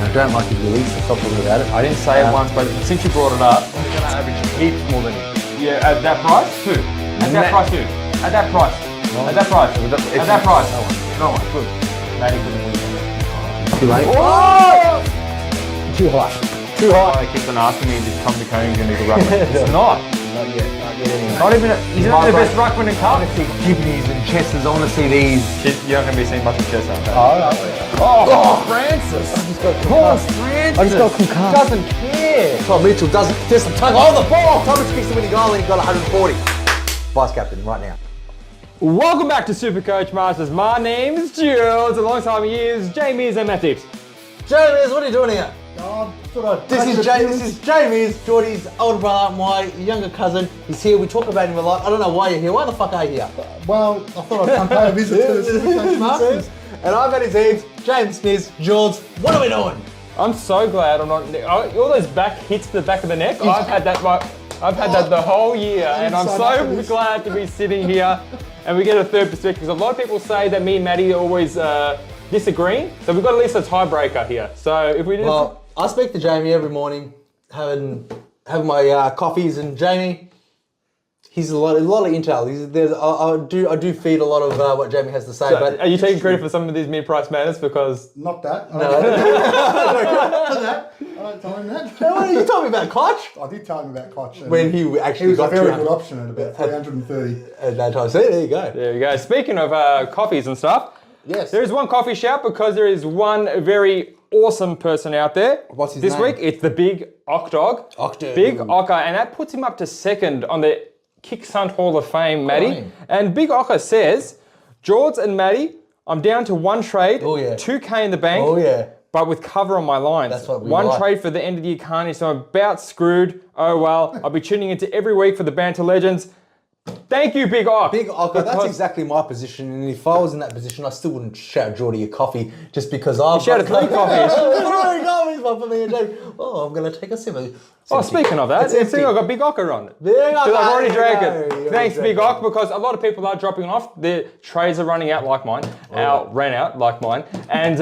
And I don't like his release, so stop talking about it. I didn't say it once, but since you brought it up, I'm going to average heaps more than you. Yeah, at that price? Who? At that price, who? At that price. No. At that price. At that price. No one. Good. Matty for the win. Too late. Oh! Too high. Too high. They keep on asking me if Tom McCone's going to be the ruckman. It's not. Not yet. Not yet anyway. Not even. He's not the best ruckman in I cup. want to see kidneys and chests. I want to see these. You're not going to be seeing much of chest, aren't you? Oh, Francis. I just got concussed. I just got concussed. Doesn't care. Tom Mitchell doesn't just tug on the ball. Tom Mitchell kicks the winning goal and he got 140. Vice captain right now. Welcome back to SuperCoach Masters. My name is Jules. Alongside me is Jamie's and Mattys. Jamies, what are you doing here? This is Jamie's, Jordys' older brother, my younger cousin. He's here. We talk about him a lot. I don't know why you're here. Why the fuck are you here? Well, I thought I'd come pay a visit to the SuperCoach Masters. And I'm at his heads, James Smith, George. What are we doing? I'm so glad I'm not. All those back hits to the back of the neck. I've had that the whole year, and I'm so glad to be sitting here and we get a third perspective. Because a lot of people say that me and Matty are always disagreeing, so we've got at least a tiebreaker here. So if we Well, I speak to Jamie every morning, having my coffees, and Jamie, he's a lot of intel. I do feed a lot of what Jamie has to say. So but are you taking credit for some of these mid-price matters? Because Not that. I don't tell him that. You told me about Koch I did tell him about Koch. when he actually He was a got very 200 good option at about 330. at that time. See, there you go. there you go. Speaking of coffees and stuff, Yes. there is one coffee shout because there is one very awesome person out there. What's his this name? week? It's the Big Ocdog. Ocdog. Big Ocker, and that puts him up to second on the Kick Sunt Hall of Fame, Matty. him. And Big Ocker says, George and Matty, I'm down to one trade, Oh, yeah. 2K in the bank. Oh yeah. But with cover on my lines. That's what we One like. trade for the end of the year carnage, so I'm about screwed. Oh well. I'll be tuning into every week for the Banter Legends. Thank you, Big Ock. Big Ocker, that's Because- exactly my position, and if I was in that position, I still wouldn't shout Geordie a coffee just because I've shouted 3 coffees. 3 coffees, one for me and Jamie. Oh, I'm going to take a sip. Oh, speaking of that, It's it's empty. I've got Big Ocker on it. Big Ocker, Because I've already there you drank go. it. You Thanks, already Big drank Ock, because a lot of people are dropping off. Their trays are running out like mine. Ran out like mine. And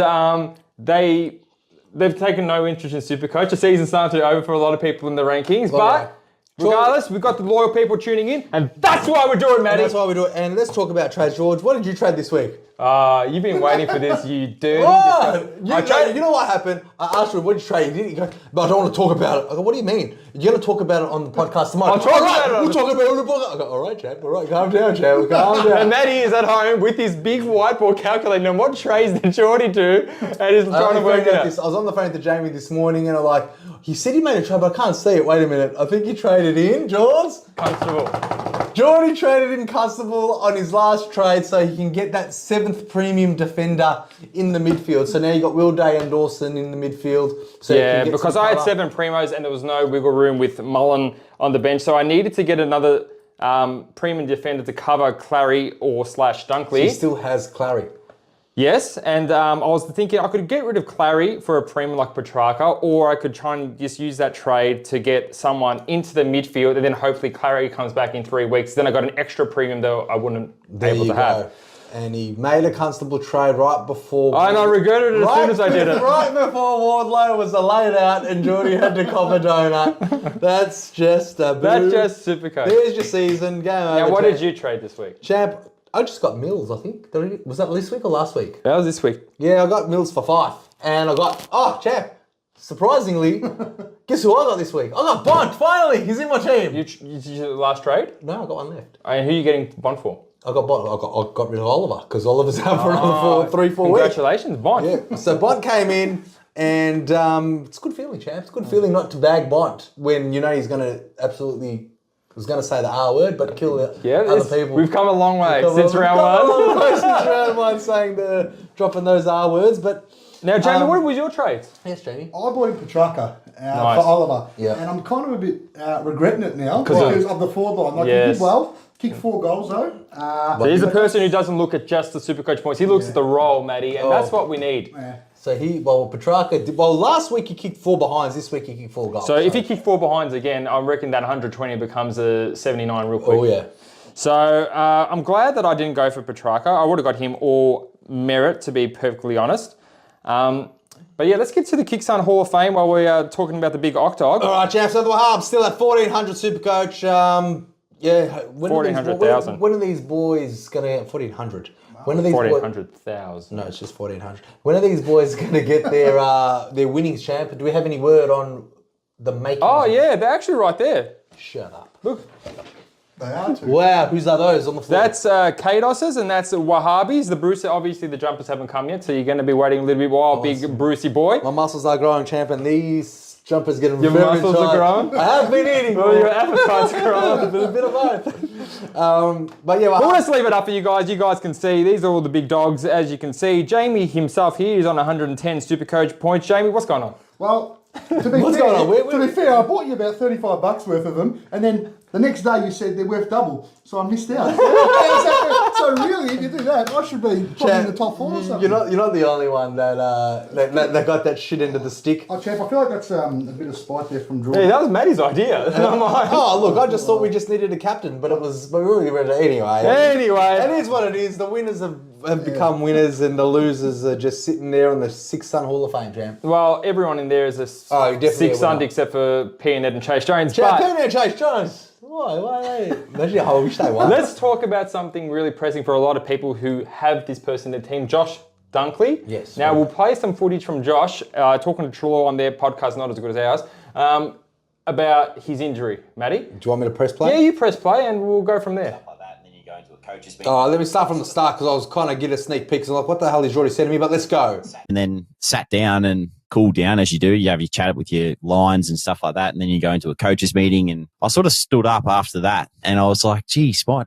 they've taken no interest in SuperCoach. The season's starting to over for a lot of people in the rankings. But regardless, we've got the loyal people tuning in, and that's why we're doing, Matty. That's why we do it. And let's talk about trades, George. What did you trade this week? You've been waiting for this, you dirty. You know what happened? I asked you, what did you trade? You go, but I don't want to talk about it. I go, what do you mean? You're going to talk about it on the podcast tomorrow. I'll talk about it. We'll talk about it on the podcast. I go, all right, champ. All right, calm down, champ. Calm down. And Matty is at home with his big whiteboard calculating on what trades did Jordy do, and he's trying to work it out. I was on the phone to Jamie this morning, and I'm like, he said he made a trade, but I can't see it. Wait a minute. I think he traded in, George. Constable. Jordy traded in Constable on his last trade so he can get that 7th premium defender in the midfield. So now you got Will Day and Dawson in the midfield. So you Yeah, can get because some I had cover. 7 Premos and there was no wiggle room with Mullen on the bench, so I needed to get another premium defender to cover Clary or / Dunkley. He still has Clary. Yes, and I was thinking I could get rid of Clary for a premium like Petrarca, or I could try and just use that trade to get someone into the midfield, and then hopefully Clary comes back in 3 weeks. Then I got an extra premium though I wouldn't be able to have. And he made a Constable trade right before... And I regretted it as soon as I did it. Right before Wardlow was laid out and Geordie had to cop a donut. That's just a boo. That's just SuperCoach. There's your season. Game over. Now, what champ. did you trade this week? Champ, I just got Mills, I think. Was that this week or last week? That was this week. Yeah, I got Mills for 5. And I got... champ. Surprisingly, guess who I got this week? I got Bont, finally! He's in my team. You did your last trade? No, I got one left. And who are you getting Bond for? I got rid of Oliver because Oliver's out for another 3-4 weeks. Congratulations, Bond. Yeah. So Bont came in, and it's a good feeling, champ. It's a good feeling not to bag Bont when you know he's going to absolutely. I was going to say the R word, but kill the other people. We've come a long way since round one. Since round one, saying dropping those R words, but. Now, Jamie, what was your trade? Yes, Jamie. I bought in Petrarca Nice. for Oliver. Yeah. And I'm kind of a bit regretting it now because of the forward line. Like, he Yes. did well, kicked 4 goals though. He's a person who doesn't look at just the SuperCoach points. He looks at the role, Matty, and that's what we need. So Petrarca did, last week he kicked 4 behinds, this week he kicked 4 goals. So if he kicked 4 behinds again, I reckon that 120 becomes a 79 real quick. Oh, yeah. So I'm glad that I didn't go for Petrarca. I would have got him all merit, to be perfectly honest. But yeah, let's get to the Kick-Sun Hall of Fame while we are talking about the big Octog. All right, champs. So the Wahab still at 1,400 SuperCoach. Yeah, 1,400,000. When are these boys going to get 1,400? When are these 1,400,000. No, it's just 1,400. When are these boys going to get their winnings, champ? Do we have any word on the making? Oh yeah, they're actually right there. Shut up. Look. They are too. Wow, whose are those on the floor? That's Kados's and that's Wahhabis. The Bruce, obviously the jumpers haven't come yet, so you're going to be waiting a little bit while, big Brucey boy. My muscles are growing, champ, and these jumpers getting Your very muscles tight. are growing? I have been eating. Well, your appetite's growing. a bit of both. But yeah, Well, let's leave it up for you guys. You guys can see, these are all the big dogs, as you can see. Jamie himself here is on 110 SuperCoach points. Jamie, what's going on? Well, to be What's fair, going on? to be fair, I bought you about $35 worth of them, and then the next day you said they're worth double, so I missed out. So really, if you do that, I should be probably in the top 4 or something. You're not the only one that got that shit into the stick. Oh, champ, I feel like that's a bit of spite there from Drew. Hey, that was Mattys' idea. I'm like, Oh look, I just thought we just needed a captain, but we really read it anyway. Anyway. It is what it is. The winners have become winners, and the losers are just sitting there on the Sun Hall of Fame, champ. Well, everyone in there is a definitely Cick a Sunt winner. except for P and Ed and Chase Jones. Champ, But and Chase Jones. Why? Actually, I wish they won. let's talk about something really pressing for a lot of people who have this person in their team, Josh Dunkley. Yes. Now, we'll play some footage from Josh, talking to Trelaw on their podcast, not as good as ours, about his injury. Matty? Do you want me to press play? Yeah, you press play and we'll go from there. Like that, and then you go into a coach's meeting. Oh, let me start from the start because I was kind of getting a sneak peek. So I'm like, what the hell is Jordys sending me? But let's go. And then sat down and cooled down as you do. You have your chat with your lines and stuff like that, and then you go into a coach's meeting. And I sort of stood up after that, and I was like, geez, my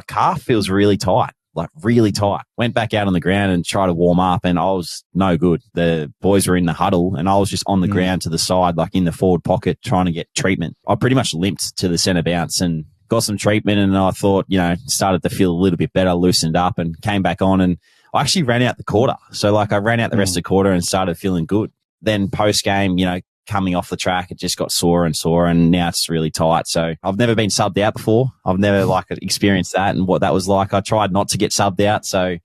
calf feels really tight. Like really tight. Went back out on the ground and tried to warm up, and I was no good. The boys were in the huddle and I was just on the ground to the side, like in the forward pocket, trying to get treatment. I pretty much limped to the centre bounce and got some treatment, and I thought, started to feel a little bit better, loosened up and came back on, and I actually ran out the quarter. So I ran out the rest of the quarter and started feeling good. Then post game, coming off the track, it just got sore, and now it's really tight. So I've never been subbed out before. I've never experienced that and what that was like. I tried not to get subbed out, so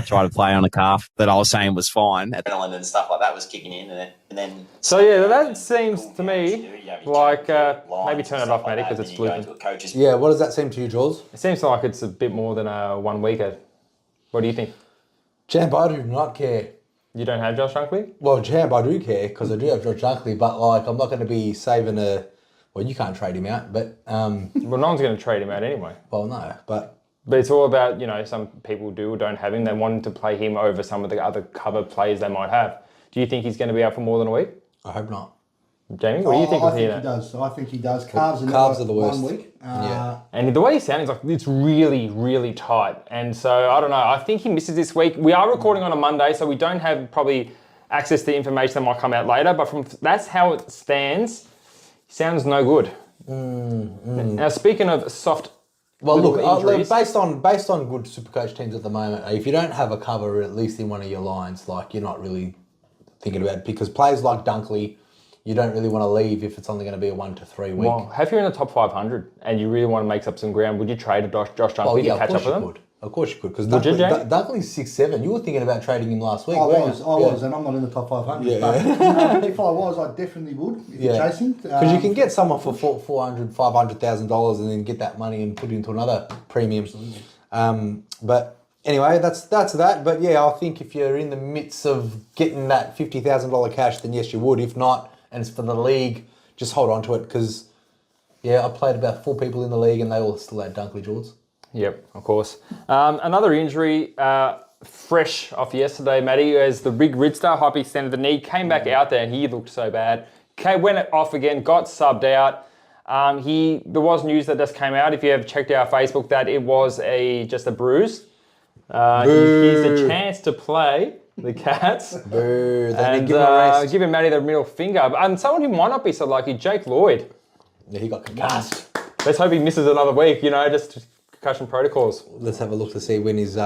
tried to play on a calf that I was saying was fine. Adrenaline and stuff like that was kicking in, and then. So yeah, that seems to me like maybe turn it off, Matty, because it's flipping. Yeah, what does that seem to you, Jules? It seems like it's a bit more than a 1 weeker. What do you think? Champ, I do not care. You don't have Josh Dunkley? Well, champ, I do care because I do have Josh Dunkley, but I'm not going to be saving well, you can't trade him out, but Well, no one's going to trade him out anyway. well, no, but it's all about, some people do or don't have him. They want to play him over some of the other cover players they might have. Do you think he's going to be out for more than a week? I hope not. Jamie, what do you think I of think here? he does. I think he does. Calves are the worst. 1 week. Yeah. And the way he sounds, it's really, really tight. And so, I don't know, I think he misses this week. We are recording on a Monday, so we don't have probably access to information that might come out later, but that's how it stands. He sounds no good. Now, speaking of soft injuries, based on good SuperCoach teams at the moment, if you don't have a cover at least in one of your lines, you're not really thinking about it, because players like Dunkley, you don't really want to leave if it's only going to be a 1 to 3 week. well, if you're in the top 500 and you really want to make up some ground, would you trade a Josh Dunkley to catch up with him? Of course you could, because Would you, Jay? Dunkley's 6'7". You were thinking about trading him last week. I weren't was, you? and I'm not in the top 500. Yeah. But if I was, I definitely would. If you're chasing, because you can get someone for $400,000, $500,000, and then get that money and put it into another premium. But anyway, that's that. But yeah, I think if you're in the midst of getting that $50,000 cash, then yes, you would. If not, and it's for the league, just hold on to it, because I played about 4 people in the league and they all still had Dunkley, Jords. Yep, of course. Another injury, fresh off yesterday, Matty, as the big Ridstar hyperextended the knee, came back out there and he looked so bad. Went off again, got subbed out. There was news that just came out, if you have checked our Facebook, that it was just a bruise. He's a chance to play the Cats. Boo, and give him a rest. giving Matty the middle finger. And someone who might not be so lucky, Jake Lloyd. Yeah, he got concussed. Let's hope he misses another week, just concussion protocols. Let's have a look to see when he's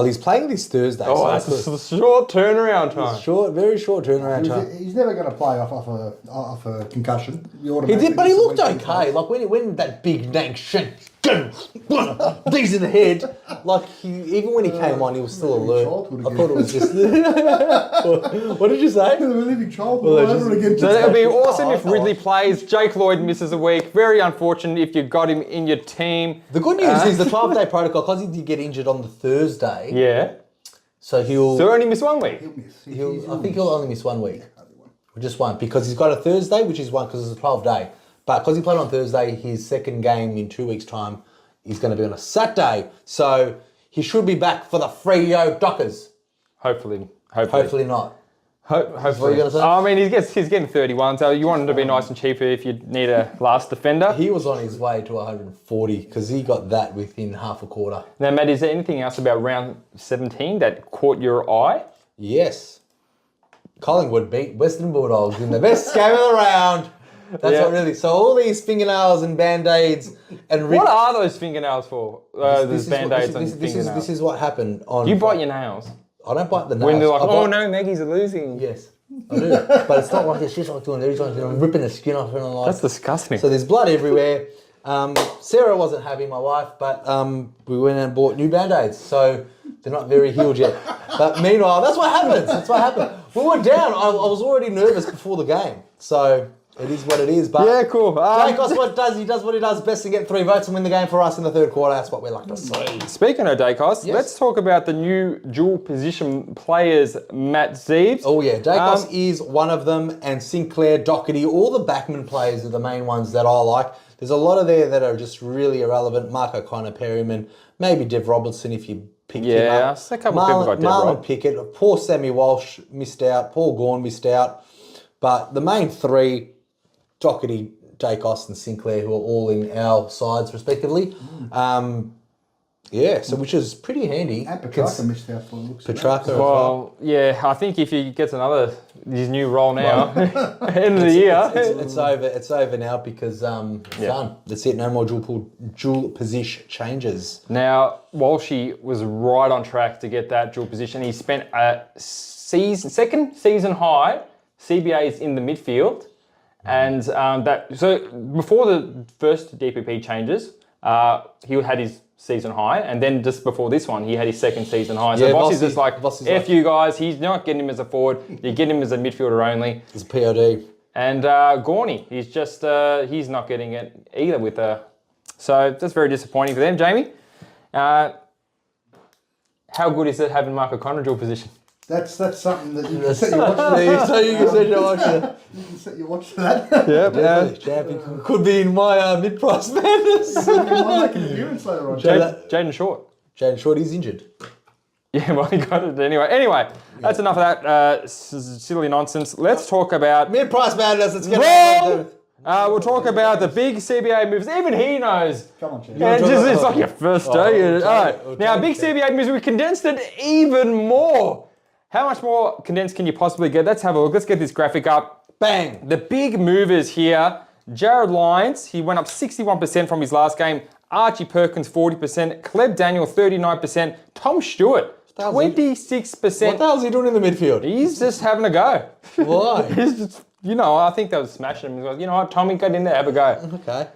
he's playing this Thursday. Oh, that's a short turnaround time. Very short turnaround time. He's never going to play off a concussion. He did, but he looked okay. Like when that big dank shank these in the head. Like, even when he came on, he was still alert. I thought it was just... What did you say? We're living childhood all over again. So that would be awesome if Ridley plays. Jake Lloyd misses a week. Very unfortunate if you got him in your team. The good news is the 12-day protocol, because he did get injured on the Thursday. Yeah. So he'll only miss 1 week. I think he'll only miss 1 week. Just one, because he's got a Thursday, which is one because it's a 12-day. But because he played on Thursday, his second game in 2 weeks' time is going to be on a Saturday. So he should be back for the Freo Dockers. Hopefully not. Hopefully. What are you going to say? I mean, he's getting 31, so you want him to be nice and cheaper if you need a last defender. He was on his way to 140 because he got that within half a quarter. Now, Matt, is there anything else about round 17 that caught your eye? Yes. Collingwood beat Western Bulldogs in the best game of the round. That's what really... So all these fingernails and Band-Aids and... What are those fingernails for? There's Band-Aids and fingernails. This is what happened on... You bite your nails? I don't bite the nails. When they're like, oh no, Maggie's are losing. Yes, I do. But it's not like this. She's like doing every time. I'm ripping the skin off her and like... That's disgusting. So there's blood everywhere. Sarah wasn't happy, my wife, but we went and bought new Band-Aids. So they're not very healed yet. But meanwhile, that's what happens. That's what happened. We were down. I was already nervous before the game. So... It is what it is, but yeah, cool. Dacos, what he does what he does best to get 3 votes and win the game for us in the third quarter. That's what we like to see. Speaking of Dacos, let's talk about the new dual position players, Matt Zeebs. Oh yeah, Dacos is one of them, and Sinclair, Doherty, all the backman players are the main ones that I like. There's a lot of there that are just really irrelevant. Mark O'Connor, Perryman, maybe Dev Robertson if you pick him up. Yeah, a couple of people got Dev Marlon Rob. Pickett, poor Sammy Walsh missed out, Paul Gawn missed out, but the main three. Doherty, Dacos and Sinclair, who are all in our sides respectively. So which is pretty handy. And Petrarca missed out for looks. Petrarca. Well, yeah, I think if he gets his new role now, end of the year. It's over now because done. That's it. No more dual position changes. Now, Walshy was right on track to get that dual position. He spent a second season high CBAs in the midfield. And so before the first DPP changes, he had his season high, and then just before this one, he had his second season high. So Vossy's just like, F you guys, he's not getting him as a forward, you get him as a midfielder only. He's a POD. And Gorney, he's just, he's not getting it either with so that's very disappointing for them. Jamie, how good is it having Mark O'Connor dual position? That's something that you can set your watch to. So you can set your watch to. You can set your watch to that. Yep. Champion could be in my mid-price madness. You might make an appearance later on. Jaden Short. Jaden Short is injured. Yeah, well, he got it anyway. Anyway, that's enough of that silly nonsense. Let's talk about... Mid-price madness, let's get on. We'll talk about the big CBA moves. Even he knows. Come on, Chad. It's like your first day. All right. Now, big CBA moves, we condensed it even more. How much more condensed can you possibly get? Let's have a look. Let's get this graphic up. Bang. The big movers here. Jared Lyons, he went up 61% from his last game. Archie Perkins, 40%. Cleb Daniel, 39%. Tom Stewart, 26%. What the hell is he doing in the midfield? He's just having a go. Why? He's just, I think they were smashing him. He goes, you know what, Tommy, get in there, have a go. Okay.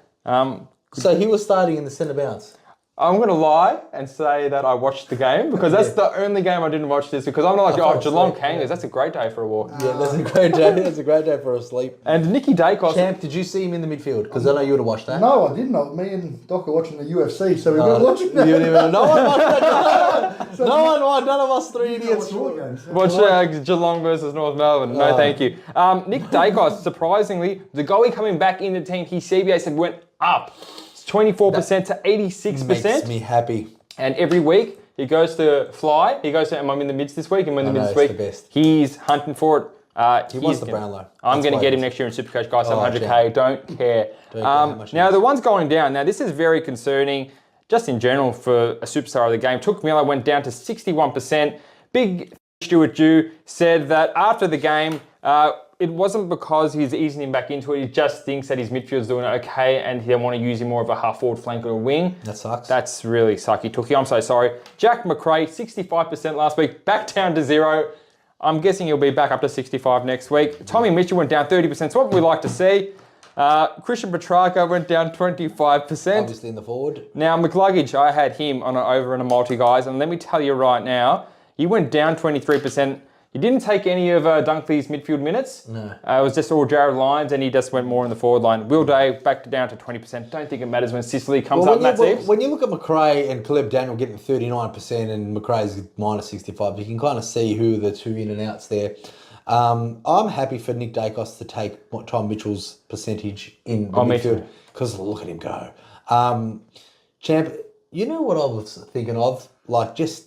So he was starting in the centre bounce. I'm going to lie and say that I watched the game because that's the only game I didn't watch this because I'm not like, Geelong Kangas, that's a great day for a walk. Yeah, that's a great day. That's a great day for a sleep. And Nicky Dacos. Champ, did you see him in the midfield? Because I know you would have watched that. No, I didn't. Me and Doc are watching the UFC, so we weren't watching that. No one watched that. None of us three idiots. Watch Geelong versus North Melbourne. No, thank you. Nick Dacos, surprisingly, the goalie coming back in the team, his CBA said went up. 24% to 86%. Makes me happy. And every week he goes to fly. He goes to, am I in the mids this week? Am I in the mids this week? The best. He's hunting for it. He wants the Brownlow. I'm going to get him next year in SuperCoach, guys. 700k. Don't care. Now the one's going down. Now this is very concerning, just in general for a superstar of the game. Took Miller went down to 61%. Big Stuart Dew said that after the game, it wasn't because he's easing him back into it. He just thinks that his midfield's doing okay and they want to use him more of a half forward flank or a wing. That sucks. That's really sucky, Tookie. I'm so sorry. Jack McRae, 65% last week, back down to 0. I'm guessing he'll be back up to 65 next week. Tommy Mitchell went down 30%. It's what we like to see. Christian Petrarca went down 25%. Obviously in the forward. Now, McLuggage, I had him on an over and a multi, guys, and let me tell you right now, he went down 23%. He didn't take any of Dunkley's midfield minutes. No. It was just all Jared Lyons, and he just went more in the forward line. Will Day back down to 20%. Don't think it matters when Sicily comes up, Mattys. When you look at McRae and Caleb Daniel getting 39% and McRae's minus 65, you can kind of see who the two in and outs there. I'm happy for Nick Dacos to take Tom Mitchell's percentage in the midfield because look at him go. Champ, you know what I was thinking of? Like just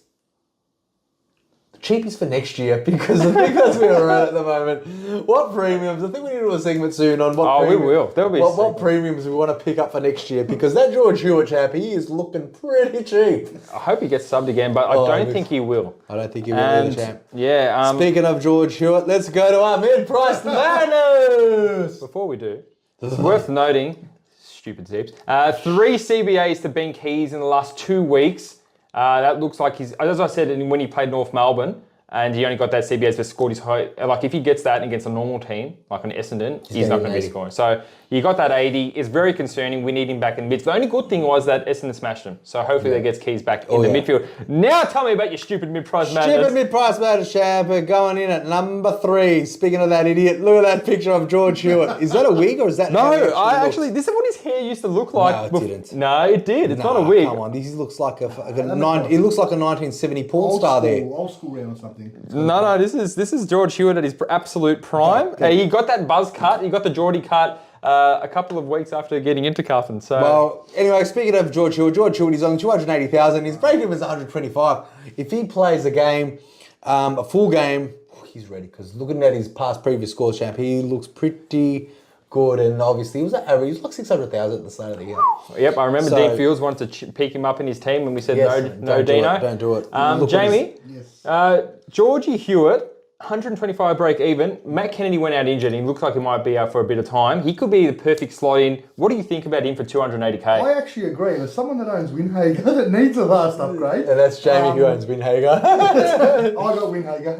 cheapies for next year because we're around at the moment. What premiums? I think we need to do a segment soon on what. Oh, we will. There'll be what premiums we want to pick up for next year because that George Hewitt chap, he is looking pretty cheap. I hope he gets subbed again, but I don't think he will. I don't think he will either, champ. Yeah. Speaking of George Hewitt, let's go to our mid-price madness. Before we do, it's worth noting, stupid zips, 3 CBAs to Ben Keys in the last 2 weeks. That looks like he's, as I said, when he played North Melbourne, and he only got that CBAs but scored his high. Like if he gets that against a normal team, like an Essendon, he's not going to be scoring. So he got that 80. It's very concerning. We need him back in mid. The only good thing was that Essendon smashed him. So hopefully that gets Keys back in the midfield. Now tell me about your stupid mid-price madness. Stupid mid-price madness, champ. Going in at number 3. Speaking of that idiot, look at that picture of George Hewitt. Is that a wig or is that? No, this is what his hair used to look like. No, it didn't. No, it did. It's not a wig. Come on, he looks like he looks like a 1970 porn star there. Old school round or something. No, this is George Hewitt at his absolute prime. He got that buzz cut. He got the Jordie cut a couple of weeks after getting into Carlton. So well, anyway, speaking of George Hewitt, he's on 280,000. His break-even is 125. If he plays a game, a full game, he's ready. Because looking at his previous scores, champ, he looks pretty good. And obviously, he was like 600,000 at the start of the year. Yep, I remember Dean Fields wanted to pick him up in his team, and we said no, Dino. Don't do it. Jamie, Yes. Georgie Hewitt, 125 break even. Matt Kennedy went out injured. He looks like he might be out for a bit of time. He could be the perfect slot in. What do you think about him for 280k? I actually agree. As someone that owns Winhager that needs a vast upgrade. And that's Jamie who owns Winhager. I got Winhager.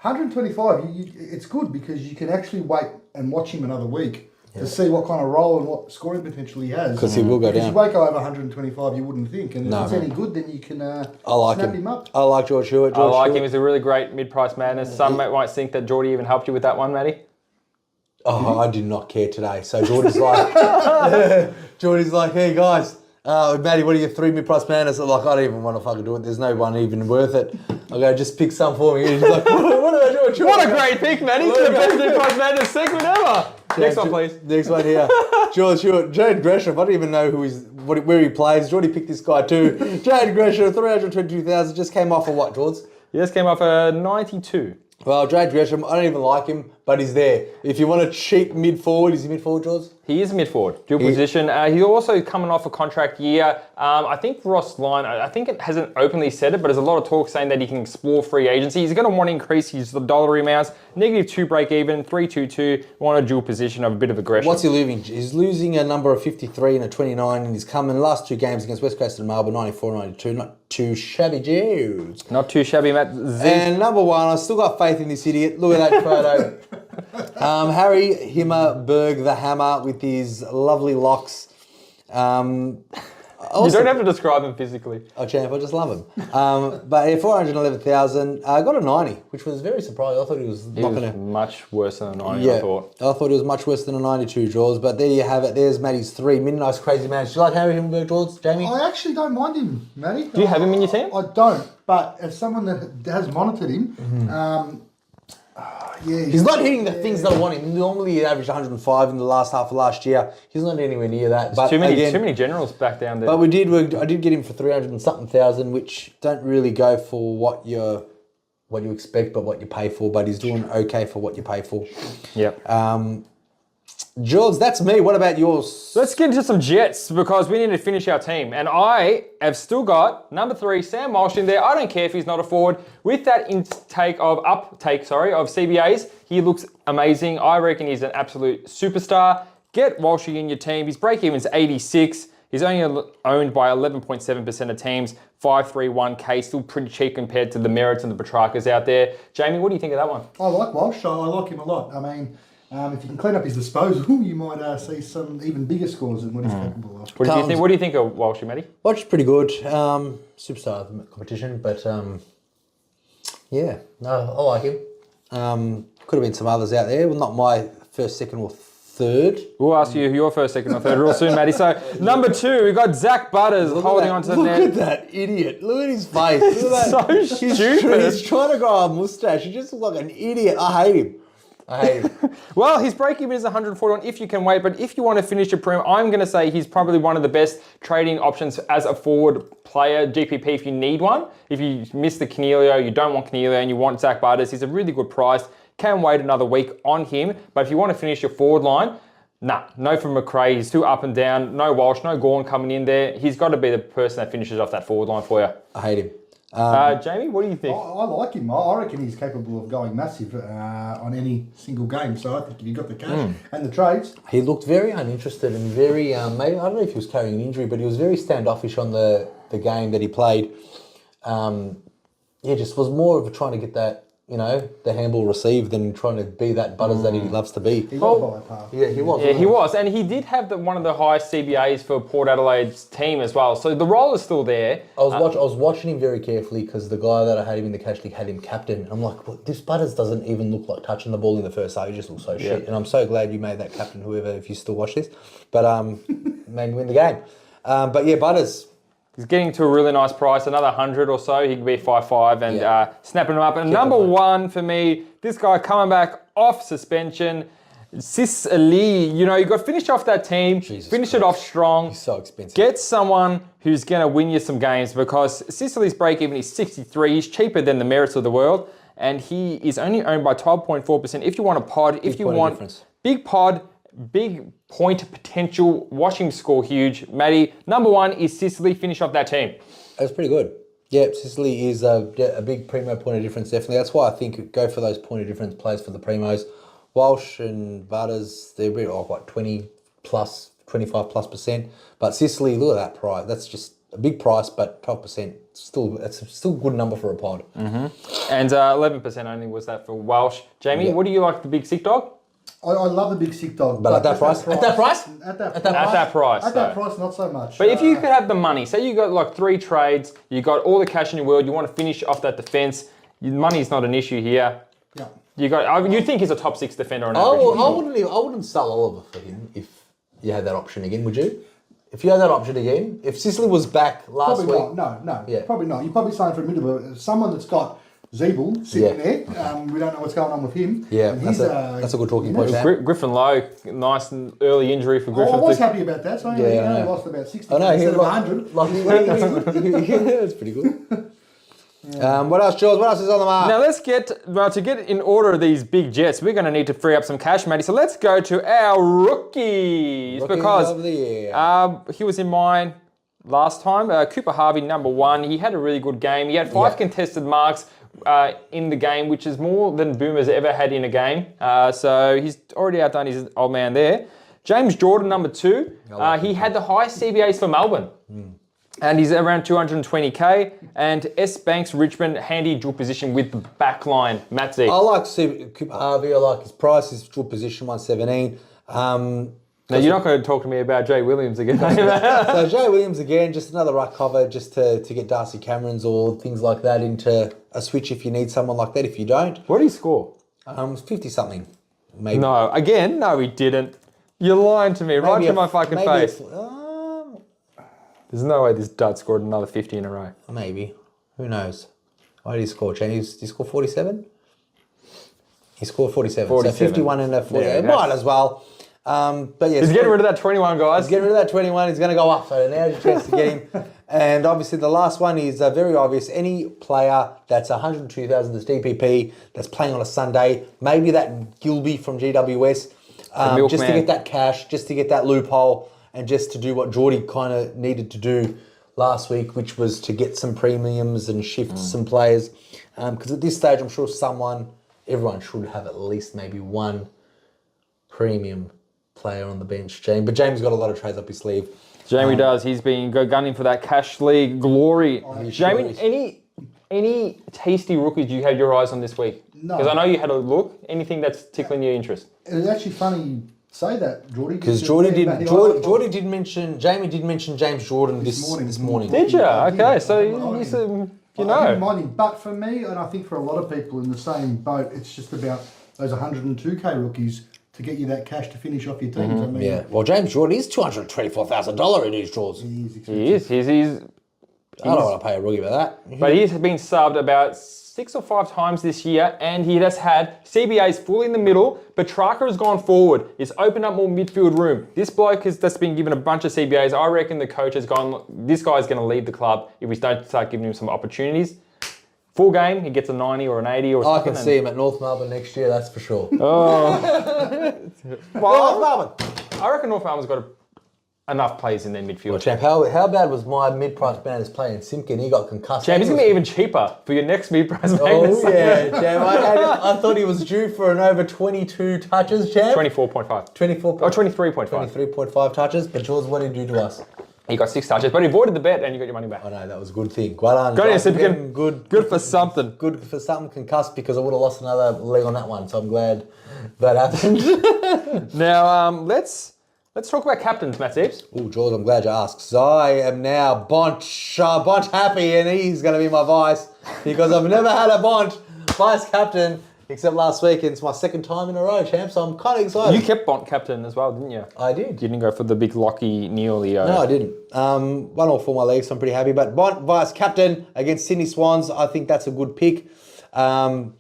125, it's good because you can actually wait and watch him another week to see what kind of role and what scoring potential he has. Because he will go down. If you won't go over 125, you wouldn't think. And if it's any good, then you can snap him up. I like George Hewitt. I like him. He's a really great mid-price madness. Some might think that Jordie even helped you with that one, Matty. Oh, I did not care today. So Jordie's like, hey guys, Matty, what are your 3 mid-price madness? I'm like, I don't even want to fucking do it. There's no one even worth it. I go, just pick some for me. And he's like, what about George Hewitt? What a great pick, Matty. The best mid-price madness segment ever. Next one, please. Next one here. George Hewitt. Jade Gresham. I don't even know where he plays. Jordy picked this guy too. Jade Gresham, 322,000. Just came off of what, George? He just came off a 92. Well, Jade Gresham, I don't even like him, but he's there. If you want a cheap mid-forward, is he mid-forward, George? He is a mid-forward, dual position. He's also coming off a contract year. I think Ross Lyon, I think it hasn't openly said it, but there's a lot of talk saying that he can explore free agency. He's going to want to increase his dollar amounts. -2 break even, 322, want a dual position of a bit of aggression. What's he losing? He's losing a number of 53 and a 29, and he's come in the last 2 games against West Coast and Melbourne, 94, 92. Not too shabby, Jews. Not too shabby, Matt. And number 1, I still got faith in this idiot. Look at that photo. Harry Himmerberg, the Hammer, with his lovely locks. You don't have to describe him physically. Oh, champ, I just love him. But yeah, 411,000. I got a 90, which was very surprising. I thought he was not going to... much worse than a 90, I thought. I thought it was much worse than a 92, Jaws. But there you have it. There's Matty's 3. Midnight's crazy man. Do you like Harry Himmerberg, Jaws, Jamie? I actually don't mind him, Matty. Do you have him in your team? I don't. But as someone that has monitored him... he's not hitting the things that I want him. Normally he averaged 105 in the last half of last year. He's not anywhere near that. But too many generals back down there. But I did get him for 300 and something thousand, which don't really go for what you expect, but what you pay for. But he's doing okay for what you pay for. Yep. George, that's me. What about yours? Let's get into some Jets because we need to finish our team. And I have still got number 3, Sam Walsh in there. I don't care if he's not a forward. With that uptake of CBAs, he looks amazing. I reckon he's an absolute superstar. Get Walshy in your team. His break-even's 86. He's only owned by 11.7% of teams. 531k, still pretty cheap compared to the Merritts and the Petrarcas out there. Jamie, what do you think of that one? I like Walsh. I like him a lot. I mean... If you can clean up his disposal, you might see some even bigger scores than what he's capable of. What do you think? What do you think of Walshy, Matty? Watch is pretty good. Superstar of the competition, but yeah, no, I like him. Could have been some others out there. Well, not my first, second, or third. We'll ask you your first, second, or third real soon, Matty. So number 2, we got Zach Butters holding on to the net. Look at that idiot. Look at his face. Look at that. So stupid. He's trying to grow a moustache. He just looks like an idiot. I hate him. Well, his break-even is 141 if you can wait, but if you want to finish your Prem, I'm going to say he's probably one of the best trading options as a forward player, DPP, if you need one. If you miss the Cornelio, you don't want Cornelio, and you want Zach Butters, he's a really good price. Can wait another week on him, but if you want to finish your forward line, no for McRae. He's too up and down. No Walsh, no Gawn coming in there. He's got to be the person that finishes off that forward line for you. I hate him. Jamie, what do you think? I like him. I reckon he's capable of going massive on any single game. So I think if you've got the cash and the trades. He looked very uninterested and very, maybe, I don't know if he was carrying an injury, but he was very standoffish on the game that he played. Just was more of a trying to get that, the handball received than trying to be that Butters that he loves to be. He was by a path. Yeah, he was. Yeah, he was. And he did have one of the highest CBAs for Port Adelaide's team as well. So the role is still there. I was watching him very carefully because the guy that I had him in the cash league had him captain. I'm like, well, this Butters doesn't even look like touching the ball in the first half. He just looks so shit. And I'm so glad you made that captain, whoever, if you still watch this. But made me win the game. But yeah, Butters. He's getting to a really nice price, another 100 or so. He could be 5.5 and snapping him up. And number 1 for me, this guy coming back off suspension, Sicily. You got finished off that team, finish it off strong. He's so expensive. Get someone who's going to win you some games because Sicily's break-even is 63. He's cheaper than the Merits of the world. And he is only owned by 12.4%. If you want a pod, if you want big pod, big point potential, watch him score huge. Matty, number 1 is Sicily. Finish off that team. That's pretty good. Yeah, Sicily is a big Premo point of difference, definitely. That's why I think go for those point of difference plays for the Premos. Walsh and Butters, they're 20 plus, 25 plus %. But Sicily, look at that price. That's just a big price, but 12%. That's still a good number for a pod. And 11% only was that for Walsh. Jamie, what do you like the big sick dog? I love the big sick dog. But at that price? At that price, not so much. But if you could have the money, say you got like 3 trades, you got all the cash in your world, you want to finish off that defence, money's not an issue here. Yeah. You think he's a top 6 defender on I average? wouldn't sell Oliver for him if you had that option again, would you? If you had that option again, if Sicily was back last probably week... No, probably not. You're probably saying for a minute, but someone that's got Zeeble sitting there, we don't know what's going on with him. Yeah, that's a good talking point. Griffin Lowe, nice and early injury for Griffin. I was happy about that. So he only lost about 60 instead of 100. That's pretty good. What else, Jules? What else is on the mark? Now let's to get in order these big jets, we're going to need to free up some cash, Matty. So let's go to our rookies because of the year. He was in mine last time. Cooper Harvey, number 1. He had a really good game. He had 5 contested marks in the game, which is more than Boomer's ever had in a game. So he's already outdone his old man there. James Jordan, number 2. He had the highest CBAs for Melbourne. And he's around 220k. And S. Banks, Richmond, handy dual position with the back line. Mattys. I like Cooper Harvey. I like his price. His dual position, 117. Now, you're not going to talk to me about Jay Williams again. So Jay Williams again, just another ruck cover just to get Darcy Camerons or things like that into a switch if you need someone like that. If you don't. What did he score? 50-something, maybe. No, he didn't. You're lying to me right to my fucking face. There's no way this dud scored another 50 in a row. Maybe. Who knows? Why did he score, Did he score 47? He scored 47. 47. So 51 and a 40. Yeah, might as well. But yeah, he's getting rid of that 21, guys. He's getting rid of that 21. He's going to go up. So now's your chance to get him. And obviously the last one is very obvious. Any player that's 102,000 that's DPP, that's playing on a Sunday, maybe that Gilby from GWS, just to get that cash, just to get that loophole, and just to do what Jordys kind of needed to do last week, which was to get some premiums and shift some players. Because at this stage, I'm sure everyone should have at least maybe one premium player on the bench, James. But James got a lot of trades up his sleeve. Jamie does. He's been gunning for that cash league glory. Jamie, any tasty rookies you had your eyes on this week? No. Because I know you had a look. Anything that's tickling your interest? It's actually funny you say that, Jordie. Because Jamie did mention James Jordan this morning. Did you? Okay, so I know. didn't mind him. But for me, and I think for a lot of people in the same boat, it's just about those 102k rookies to get you that cash to finish off your team. I mean, Yeah. Well, James Jordan is $224,000 in his draws. He's He is. He's I don't want to pay a rookie about that. But he's been subbed about 6 or 5 times this year, and he has had CBAs fully in the middle. Petrarca has gone forward. It's opened up more midfield room. This bloke that's been given a bunch of CBAs. I reckon the coach has gone, this guy's going to lead the club if we don't start giving him some opportunities. Full game, he gets a 90 or an 80 or something. I can see him at North Melbourne next year, that's for sure. Well, North Melbourne. I reckon North Melbourne's got enough players in their midfield. Well, Champ, how bad was my mid-price banners playing Simkin? He got concussed. Champ, he's going to be even cheaper for your next mid-price Oh, payments. yeah, Champ. I thought he was due for an over 22 touches, Champ. 24.5. 24. Oh, 23.5. 23.5 touches. But Jules, what did he do to us? He got 6 touches, but he avoided the bet and you got your money back. I know, that was a good thing. Well done. Good, Jules. Simkin. Good for something. Good for something, concussed, because I would have lost another leg on that one. So I'm glad that happened. Now, let's talk about captains, Mattys. Oh, George, I'm glad you asked. So I am now Bonch happy, and he's going to be my vice, because I've never had a Bonch vice captain except last week, and it's my second time in a row, champ. So I'm kind of excited. You kept Bont captain as well, didn't you? I did. You didn't go for the big Lockie Neolio. No, I didn't. 1-4 my league, so I'm pretty happy. But Bont vice captain against Sydney Swans, I think that's a good pick. Champ,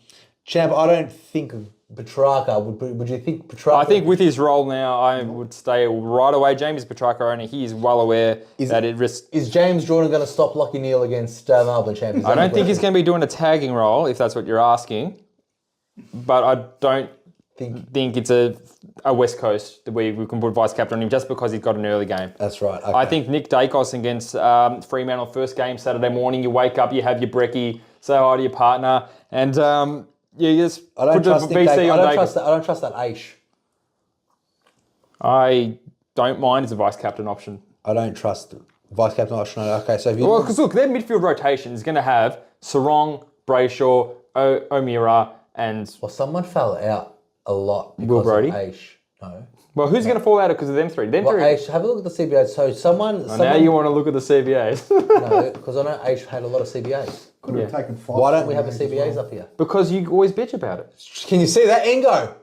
I don't think Petrarca. Would you think Petrarca? I think with his role now, I would stay right away. James Petrarca owner, he is well aware that it risks. Is James Jordan going to stop Lockie Neal against Melbourne, champ? I don't think he's going to be doing a tagging role, if that's what you're asking. But I don't think it's a West Coast where we can put vice captain on him just because he's got an early game. That's right. Okay. I think Nick Dacos against Fremantle first game Saturday morning. You wake up, you have your brekkie, say hi to your partner, and you just I don't put the trust Nick VC on I Dacos. don't trust that Aish. I don't mind as a vice captain option. I don't trust vice captain option. Okay, so if you Well, because look, their midfield rotation is going to have Sarong, Brayshaw, O'Meara, and someone fell out a lot because Will Brodie? of Aish. No. well, who's going to fall out because of them three? Them Well, three. Aish, have a look at the CBAs. So someone Now you want to look at the CBAs no, because I know Aish had a lot of CBAs. could have taken 5. Why don't we have the as CBAs well. up here? because you always bitch about it. Can you see that? Engo,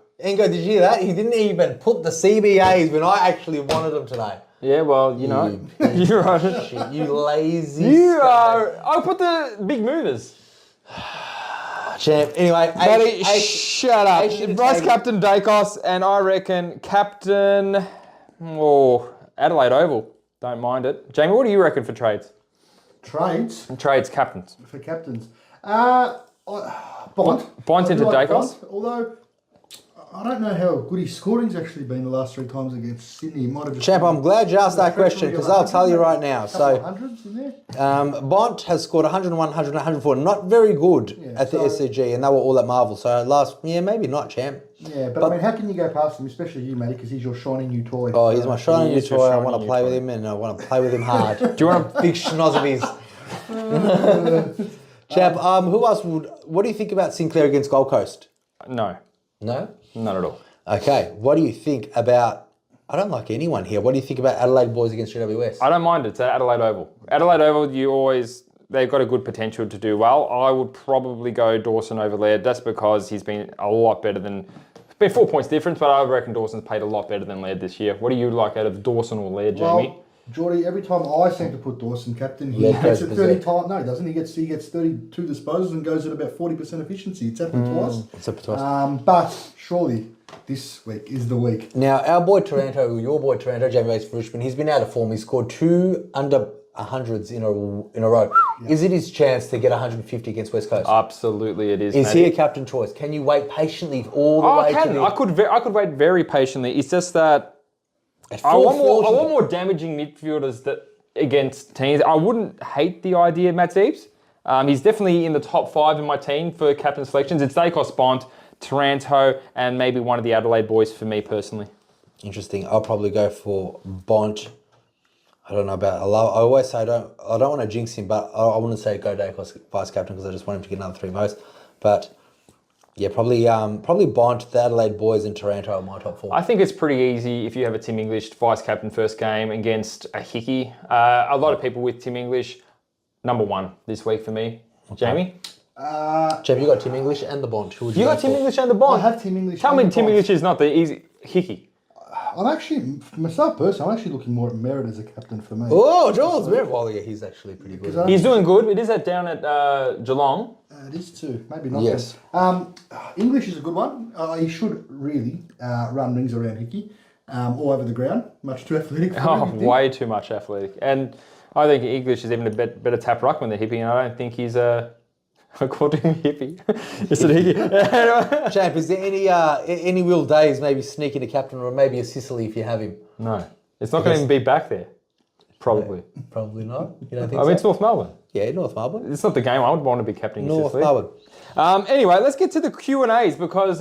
did you hear that? He didn't even put the CBAs when I actually wanted them today. Yeah, well, you know, you're right. Shit, you lazy. You scum. are. I'll put the big movers. Champ. Anyway, Buddy, Aish, shut up. Aish should Vice take- captain Dacos, and I reckon captain. Adelaide Oval. Don't mind it. Jamie, what do you reckon for trades? Trades Trades, captains. for captains. Bont. Bont I do into like Dacos? Bont, although I don't know how good his scoring's actually been the last 3 times against Sydney. He might have just Champ, been- I'm glad you asked that question, because I'll tell you right now. Couple So of hundreds in there. Bont has scored 101, 100, 104. Not very good at the so- SCG, and they were all at Marvel. So maybe not, champ. Yeah, but I mean, how can you go past him, especially you, Matty, because he's your shiny new toy. Oh, he's my shiny He new is your toy. I shiny want to new play with toy. him, and I want to play with him hard. Do you want to? Big schnozzies. Champ, who else would... What do you think about Sinclair against Gold Coast? No, No? not at all. Okay, what do you think about... I don't like anyone here. What do you think about Adelaide boys against GWS? I don't mind it. It's at Adelaide Oval. Adelaide Oval, they've got a good potential to do well. I would probably go Dawson over Laird just because he's been a lot better than... It's been 4 points difference, but I reckon Dawson's played a lot better than Laird this year. What do you like out of Dawson or Laird, Jamie? Well, Jordie, every time I seem to put Dawson captain, he Laird gets goes it 30 berserk. times. No, he doesn't. He gets 32 disposals and goes at about 40% efficiency. It's happened twice. It's up to us. But surely this week is the week. Now, our boy Taranto, your boy Taranto, Jamie Bates for Richmond, he's been out of form. He scored 2 under 100s in a row. Is it his chance to get 150 against West Coast? Absolutely it is, Is Matty. he a captain choice? Can you wait patiently all the way I can. to the... I could wait very patiently. It's just that At I want 440. more damaging midfielders against teams. I wouldn't hate the idea of Mattys. He's definitely in the top 5 in my team for captain selections. It's Dacos, Bont, Taranto, and maybe one of the Adelaide boys for me personally. Interesting. I'll probably go for Bont. I don't know about. I always say I don't want to jinx him, but I wouldn't say go Dacos vice captain because I just want him to get another 3 most. But yeah, probably Bont, the Adelaide Boys, and Taranto are my top 4. I think it's pretty easy if you have a Tim English vice captain first game against a Hickey. A lot of people with Tim English, number 1 this week for me. Jamie? Jeff, you got Tim English and the Bont. Who would You got Tim English and the Bond. I have Tim English. Tell me Tim English is not the easy Hickey. I'm actually, for myself personally, I'm actually looking more at Merritt as a captain for me. Oh, Joel's Merritt. Well, yeah, he's actually pretty good. He's doing good. It is down at Geelong. It is too. Maybe not. Yes. English is a good one. He should really run rings around Hickey all over the ground. Much too athletic for him. Way too much athletic. And I think English is even a better tap ruckman than Hippie, and I don't think he's I called him Hippie. It's a Hickey. Champ, is there any Will Days maybe sneaking a captain or maybe a Sicily if you have him? No. It's not going to even be back there. Probably. Probably not. You don't think I so? mean, it's North Melbourne. Yeah, North Melbourne. It's not the game I would want to be captaining North Sicily. Melbourne. Anyway, let's get to the Q&As because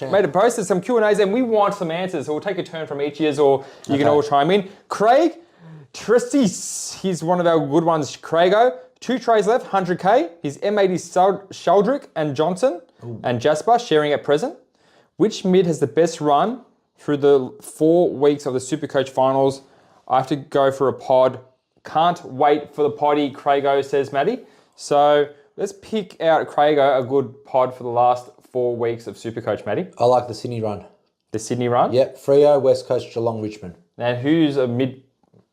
made a posted some Q&As and we want some answers. So we'll take a turn from each year's or you can all chime in. Craig Tristis, he's one of our good ones. Craigo, 2 trays left, 100k. His M80 Sheldrick and Johnson and Jasper sharing at present. Which mid has the best run through the 4 weeks of the SuperCoach finals? I have to go for a pod. Can't wait for the poddy, Craigo, says Matty. So let's pick out Craigo, a good pod for the last 4 weeks of SuperCoach, Matty. I like the Sydney run. The Sydney run? Yep, Freo, West Coast, Geelong, Richmond. And who's a mid,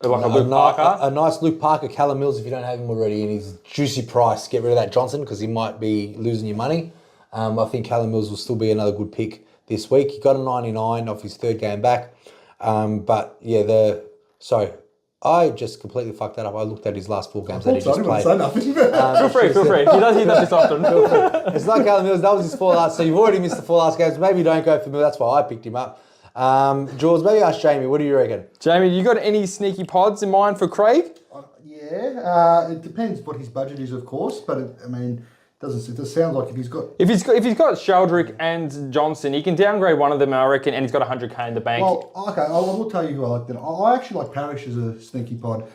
like a Luke Parker? A nice Luke Parker, Callum Mills if you don't have him already, and his juicy price. Get rid of that Johnson because he might be losing your money. I think Callum Mills will still be another good pick this week. He got a 99 off his 3rd game back. But yeah, I just completely fucked that up. I looked at his last 4 games that he just played. Feel free. He does this often. It's not Callum Mills. That was his 4 last. So you've already missed the 4 last games. Maybe don't go for Mills. That's why I picked him up. Jules, maybe ask Jamie. What do you reckon? Jamie, you got any sneaky pods in mind for Craig? Yeah, it depends what his budget is, of course. But it does sound like if he's got Sheldrick and Johnson, he can downgrade one of them, I reckon, and he's got 100k in the bank. Well, okay, I will tell you who I like then. I actually like Parrish as a sneaky pod.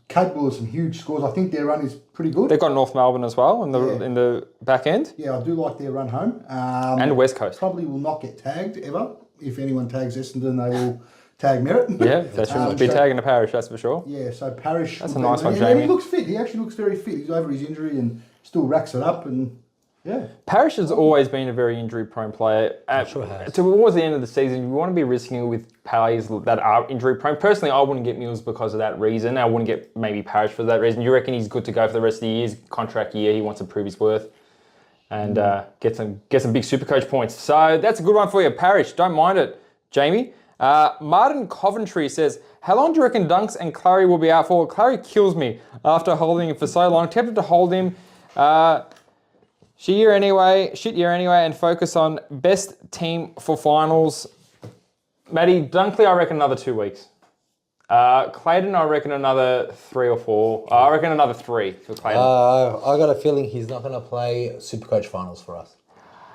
Capable of some huge scores. I think their run is pretty good. They've got North Melbourne as well in the back end. Yeah, I do like their run home. And West Coast. Probably will not get tagged ever. If anyone tags Essendon, they will tag Merritt. Yeah, they shouldn't be tagging the Parish, that's for sure. Yeah, so Parish. That's a nice one, and Jamie. he looks fit. He actually looks very fit. He's over his injury and still racks it up. And yeah. Parish has always been a very injury-prone player. Sure has. Towards the end of the season, you want to be risking it with players that are injury-prone. Personally, I wouldn't get Mills because of that reason. I wouldn't get maybe Parish for that reason. You reckon he's good to go for the rest of the year's contract year? He wants to prove his worth and get some big SuperCoach points. So that's a good one for you, Parish. Don't mind it, Jamie. Martin Coventry says, how long do you reckon Dunks and Clary will be out for? Clary kills me after holding him for so long. Tempted to hold him. Shit year anyway, and focus on best team for finals. Matty, Dunkley, I reckon another 2 weeks. Clayton, I reckon another 3 or 4. I reckon another 3 for Clayton. I got a feeling he's not going to play SuperCoach finals for us.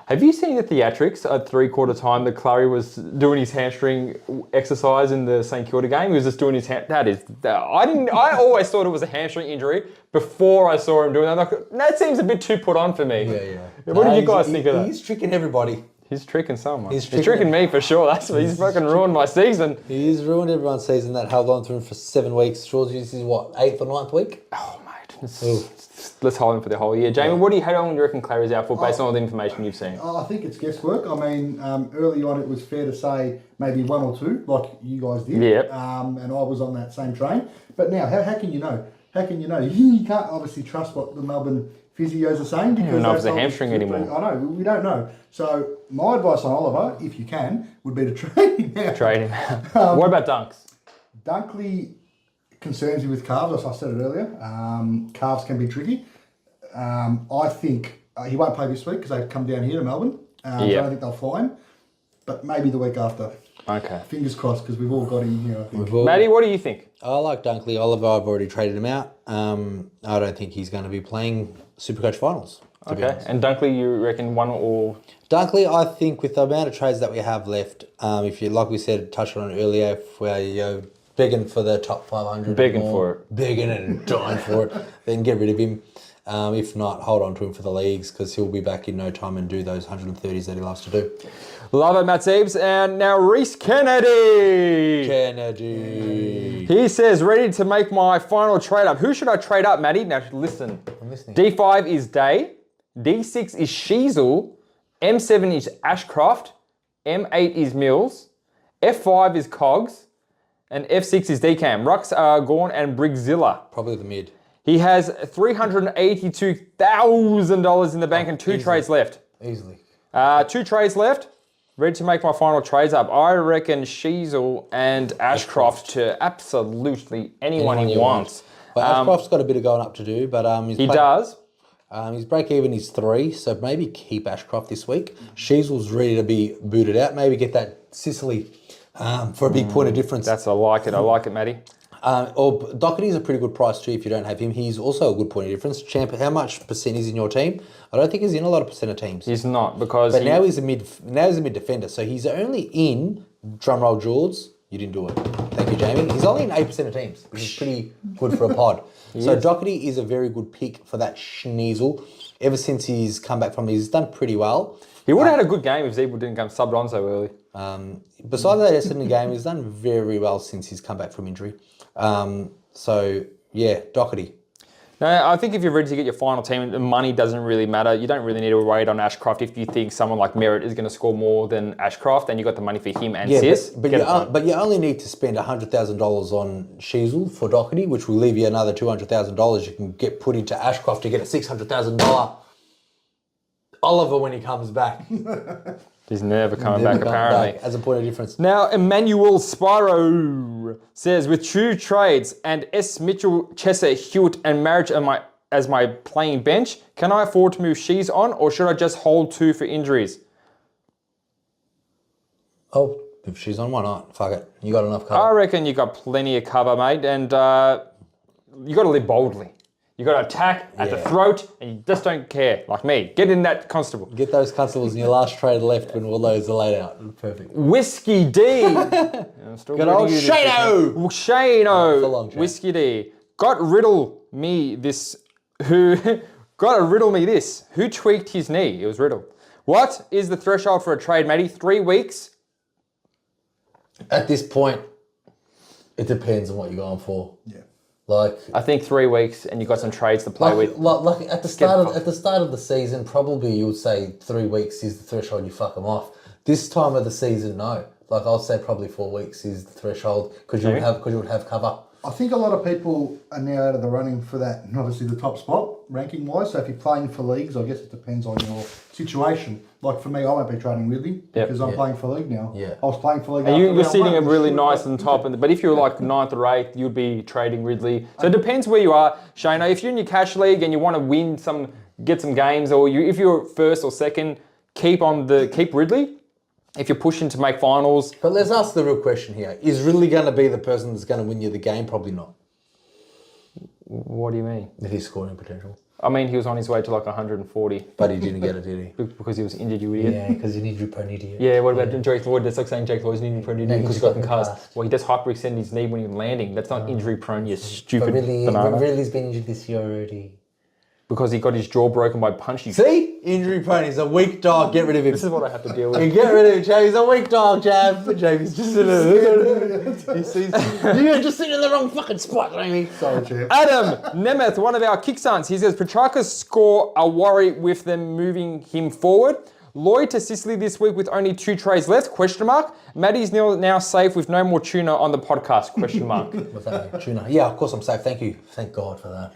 Have you seen the theatrics at 3/4 time that Clary was doing his hamstring exercise in the St Kilda game? He was just doing his I always thought it was a hamstring injury before I saw him doing that. Like, that seems a bit too put on for me. Yeah. What did you guys think of that? He's tricking everybody. He's tricking someone. He's tricking me for sure. He's fucking ruined my season. He's ruined everyone's season that held on to him for 7 weeks. Sure, this is what, 8th or 9th week? Oh, mate. Let's hold him for the whole year. Jamie, how long do you reckon Clary's out for based on all the information you've seen? I think it's guesswork. I mean, early on it was fair to say maybe 1 or 2, like you guys did. Yep. And I was on that same train. But now, how can you know? How can you know? You can't obviously trust what the Melbourne physios are saying. Because don't know if it's a hamstring anymore. I know, we don't know. So my advice on Oliver, if you can, would be to trade him out. Trade him out. What about Dunks? Dunkley concerns me with calves, as I said it earlier. Calves can be tricky. I think he won't play this week because they've come down here to Melbourne. So I don't think they'll fly him. But maybe the week after. Okay. Fingers crossed because we've all got him here, I think. Matty, what do you think? I like Dunkley. Oliver, I've already traded him out. I don't think he's going to be playing SuperCoach finals. Okay. And Dunkley, you reckon 1 or... Dunkley, I think with the amount of trades that we have left, if you, like we said, touched on it earlier, if we begging for the top 500. Begging for it. Begging and dying for it. Then get rid of him. If not, hold on to him for the leagues because he'll be back in no time and do those 130s that he loves to do. Love it, Mattys. And now Reese Kennedy. He says, ready to make my final trade up. Who should I trade up, Matty? Now listen. I'm listening. D5 is Day. D6 is Sheasel. M7 is Ashcroft. M8 is Mills. F5 is Cogs. And F6 is Decam. Rucks are Gorn and Brigzilla. Probably the mid. He has $382,000 in the bank and two trades left. Easily. 2 trades left. Ready to make my final trades up. I reckon Sheasel and Ashcroft to absolutely anyone he wants. But Ashcroft's got a bit of going up to do, but He does. His break even is 3, so maybe keep Ashcroft this week. Sheasel's ready to be booted out. Maybe get that Sicily for a big point of difference. I like it, Matty. Or Doherty's a pretty good price too if you don't have him. He's also a good point of difference. Champ, how much percent is in your team? I don't think he's in a lot of percent of teams. He's not because. But now he's a mid defender, so he's only in drumroll Jords. You didn't do it. Thank you, Jamie. He's only in 8% of teams, which is pretty good for a pod. So Doherty is a very good pick for that schneasel. Ever since he's come back from, he's done pretty well. He would have had a good game if Zeeble didn't come subbed on so early. Besides that Essendon game, he's done very well since he's come back from injury. So, yeah, Doherty. No, I think if you're ready to get your final team, the money doesn't really matter. You don't really need to wait on Ashcroft if you think someone like Merritt is going to score more than Ashcroft, and you got the money for him and Sis. But you only need to spend $100,000 on Sheasel for Doherty, which will leave you another $200,000 you can get put into Ashcroft to get a $600,000 Oliver when he comes back. He's never coming back, apparently. As a point of difference. Now, Emmanuel Spiro says, with true trades and S. Mitchell, Chesser, Hewitt, and Marriage as my playing bench, can I afford to move Shees on, or should I just hold 2 for injuries? Oh, if she's on, why not? Fuck it. You got enough cover. I reckon you got plenty of cover, mate, and you got to live boldly. You got to attack at the throat, and you just don't care, like me. Get in that constable. Get those constables in your last trade left when all those are laid out. Perfect. Whiskey D. I'm still Good old Shano. Shano. Whiskey D. Got to riddle me this. Who tweaked his knee? It was Riddle. What is the threshold for a trade, matey? 3 weeks? At this point, it depends on what you're going for. Yeah. Like, I think 3 weeks, and you got some trades to play with. Like at the start of the season, probably you would say 3 weeks is the threshold. You fuck them off. This time of the season, no. Like I'll say probably 4 weeks is the threshold because you would have cover. I think a lot of people are now out of the running for that, and obviously the top spot, ranking-wise. So if you're playing for leagues, I guess it depends on your situation. Like for me, I won't be trading Ridley because I'm playing for league now. Yeah. I was playing for league. And you're sitting up really nice on top, but if you're like 9th or 8th, you'd be trading Ridley. So it depends where you are, Shano. If you're in your cash league and you want to get some games, or if you're 1st or 2nd, keep Ridley. If you're pushing to make finals. But let's ask the real question here. Is Ridley going to be the person that's going to win you the game? Probably not. What do you mean? With his scoring potential. I mean, he was on his way to like 140. But he didn't get it, did he? Because he was injured, you idiot. Yeah, because you need your prone idiot. Yeah, what about Jake Lloyd? That's like saying Jake Lloyd's an injury prone idiot because he got concussed. Well, he does hyperextend his knee when he's landing. That's not injury prone, you stupid banana. Ridley's been injured this year already. Because he got his jaw broken by punching. See? Injury prone. He's a weak dog. Get rid of him. This is what I have to deal with. You get rid of him, Jav. He's a weak dog, Jav. But Jamie's just in You're just sitting in the wrong fucking spot, Jamie. Sorry, Chair. Adam Nemeth, one of our kick sons, he says, Petrarca's score a worry with them moving him forward. Lloyd to Sicily this week with only 2 trades left, ? Mattys now safe with no more tuna on the podcast, ? What's that mean? Tuna. Yeah, of course I'm safe. Thank you. Thank God for that.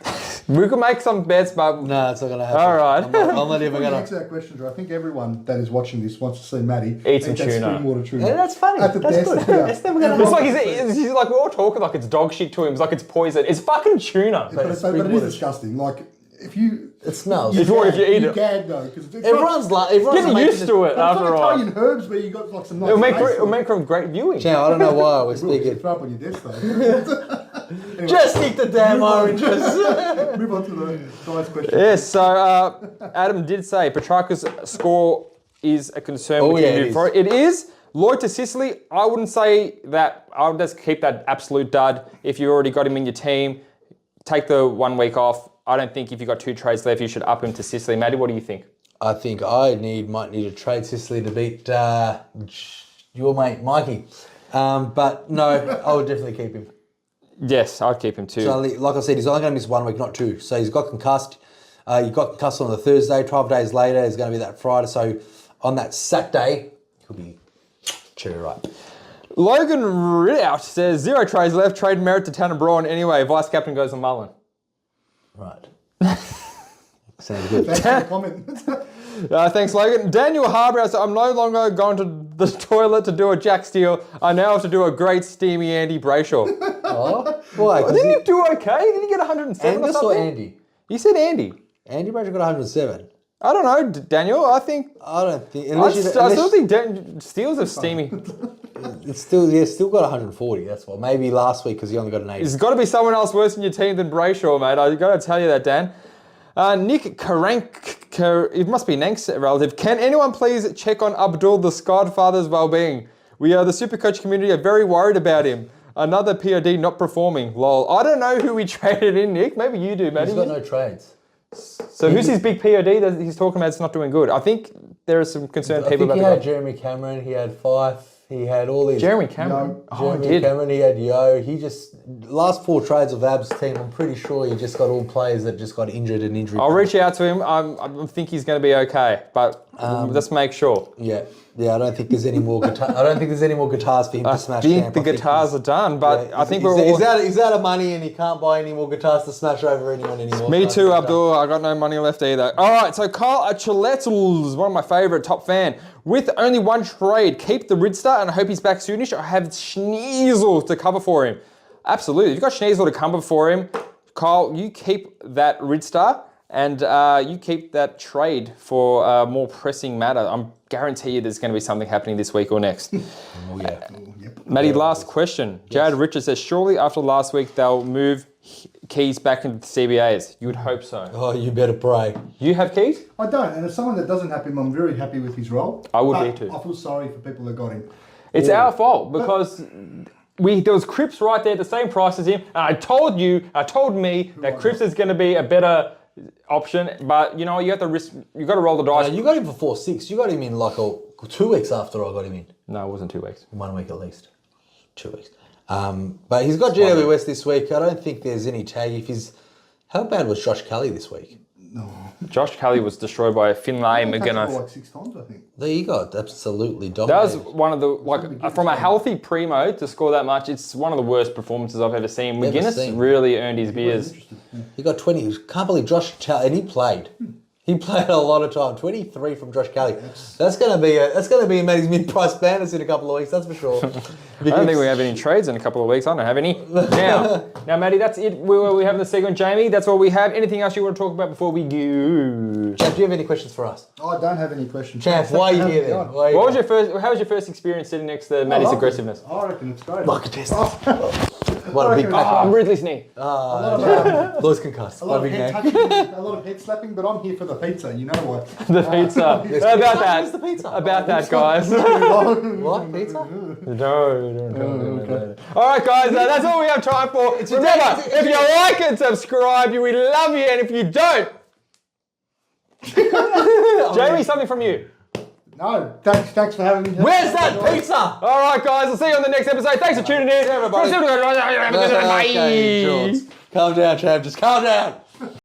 We could make some bets, but... No, it's not going to happen. All right. I'm not even To going answer that question, Drew, I think everyone that is watching this wants to see Matty eat some that tuna. spring water tuna. Yeah, that's funny. At the That's best, good. yeah. It's never going to It's happen. like he's like, we're all talking like it's dog shit to him. It's like it's poison. It's fucking tuna. But it is disgusting. Like, if you... It smells. If you eat you it. gag though, because Everyone's Get used to it It's after like a while. Italian herbs where you got like some nice It'll make for great viewing. Now, I don't know why we're You speaking. throw up on your desk though. Anyway, Just eat the damn oranges. move on to the next question. Yes, so Adam did say Petrarca's score is a concern. Oh, with yeah, him it for it is. Lloyd to Sicily, I wouldn't say that. I would just keep that absolute dud. If you already got him in your team, take the 1 week off. I don't think if you've got 2 trades left, you should up him to Sicily. Matty, what do you think? I think I might need to trade Sicily to beat your mate Mikey. But no, I would definitely keep him. Yes, I'd keep him too. So, like I said, he's only going to miss 1 week, not 2. So he's got concussed. He got concussed on the Thursday. 12 days later is going to be that Friday. So on that Saturday, he'll be cherry ripe. Logan Ridout says 0 trades left. Trade Merritt to Tanner Braun anyway. Vice captain goes to Mullen. Right. Sounds good. Thanks for the comment. Thanks, Logan. Daniel Harbour says, I'm no longer going to the toilet to do a Jack Steele. I now have to do a great steamy Andy Brayshaw. Oh, why? Didn't he do okay? Didn't he get 107 Angus or something? or Andy? You said Andy. Andy Brayshaw got 107. I don't know, Daniel. I think... I don't think... I still think Steele's are steamy. It's still got 140. That's what. Maybe last week because he only got an 80. There's got to be someone else worse in your team than Brayshaw, mate. I've got to tell you that, Dan. Nick Karank, it must be Nank's relative. Can anyone please check on Abdul the Godfather's well-being? We are the SuperCoach community are very worried about him. Another POD not performing. Lol. I don't know who we traded in, Nick. Maybe you do, Matty. He's got no trades. So who's his big POD that he's talking about? It's not doing good. I think there are some concerned people about he had Jeremy Cameron. He had Fife. He had all these. Jeremy Cameron. Jeremy Cameron. He had Yo. He just last 4 trades of Ab's team. I'm pretty sure he just got all players that just got injured and injury. I'll reach out to him. I think he's going to be okay, but let's make sure. Yeah. I don't think there's any more guitar. I don't think there's any more guitars for him to smash. I think the guitars are done, but I think he's out of money and he can't buy any more guitars to smash over anyone anymore. Me too, Abdul. I got no money left either. All right, so Carl Acheletels, one of my favourite, top fan. With only 1 trade, keep the Ridstar and I hope he's back soonish. I have Schneasel to cover for him. Absolutely. If you've got Schneasel to cover for him, Kyle, you keep that Ridstar and you keep that trade for a more pressing matter. I'm guarantee you there's going to be something happening this week or next. Oh, yeah. Matty, last question. Jared Richards says, surely after last week they'll move Keys back into the CBAs. You would hope so. Oh, you better pray. You have Keys? I don't, and as someone that doesn't have him, I'm very happy with his role. I would be too. I feel sorry for people that got him. It's our fault because there was Cripps right there at the same price as him. And I told me that Cripps is going to be a better option, but you know, you have to risk, you got to roll the dice. You got him for 4-6. You got him in like 2 weeks after I got him in. No, it wasn't 2 weeks. 1 week at least. 2 weeks. But he's got GWS this week. I don't think there's any tag. How bad was Josh Kelly this week? No. Josh Kelly was destroyed by Finlay McGuinness. Like 6 times, I think. There you go. Absolutely That dominated. was one of the, from a healthy Primo to score that much, it's one of the worst performances I've ever seen. McGuinness really earned his beers. He got 20. Can't believe Josh Kelly, and he played. He played a lot of time. 23 from Josh Kelly. That's going to be Matty's mid-price banners in a couple of weeks. That's for sure. I don't think we have any trades in a couple of weeks. I don't have any. Now, Matty, that's it. We have the segment, Jamie. That's all we have. Anything else you want to talk about before we go? Champ, do you have any questions for us? I don't have any questions. Champ, why are you here then? How was your first experience sitting next to Matty's aggressiveness? I reckon it's great. Like a test. What a big pack. I'm really listening. Lloyd's concussed. A lot of head touching, a lot of head slapping, but I'm here for the pizza. You know what? The pizza. About that. Where's the pizza? About that, guys. What? Pizza? No. All right, guys, that's all we have time for. Remember, if you like and subscribe, we love you, and if you don't, Jamie, something from you. No, thanks for having me. Where's that pizza? All right, guys, I'll see you on the next episode. Thanks for tuning in. Everybody. Bye. Okay, Calm down, Trav. Just calm down.